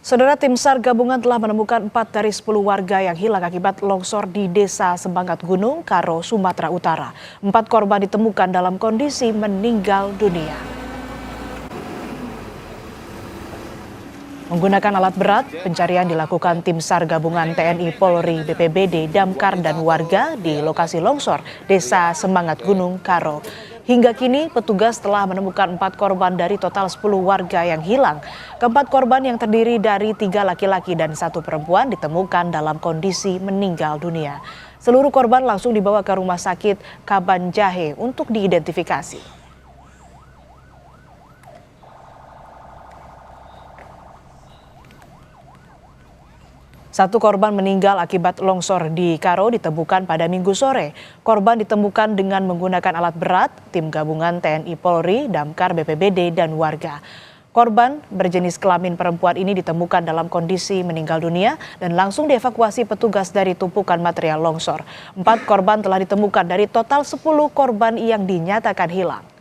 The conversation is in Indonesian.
Saudara, tim SAR gabungan telah menemukan 4 dari 10 warga yang hilang akibat longsor di Desa Semangat Gunung, Karo, Sumatera Utara. 4 korban ditemukan dalam kondisi meninggal dunia. Menggunakan alat berat, pencarian dilakukan tim SAR gabungan TNI, Polri, BPBD, Damkar, dan warga di lokasi longsor Desa Semangat Gunung, Karo. Hingga kini, petugas telah menemukan 4 korban dari total 10 warga yang hilang. Keempat korban yang terdiri dari 3 laki-laki dan 1 perempuan ditemukan dalam kondisi meninggal dunia. Seluruh korban langsung dibawa ke rumah sakit Kabanjahe untuk diidentifikasi. 1 korban meninggal akibat longsor di Karo ditemukan pada Minggu sore. Korban ditemukan dengan menggunakan alat berat, tim gabungan TNI, Polri, Damkar, BPBD, dan warga. Korban berjenis kelamin perempuan ini ditemukan dalam kondisi meninggal dunia dan langsung dievakuasi petugas dari tumpukan material longsor. 4 korban telah ditemukan dari total 10 korban yang dinyatakan hilang.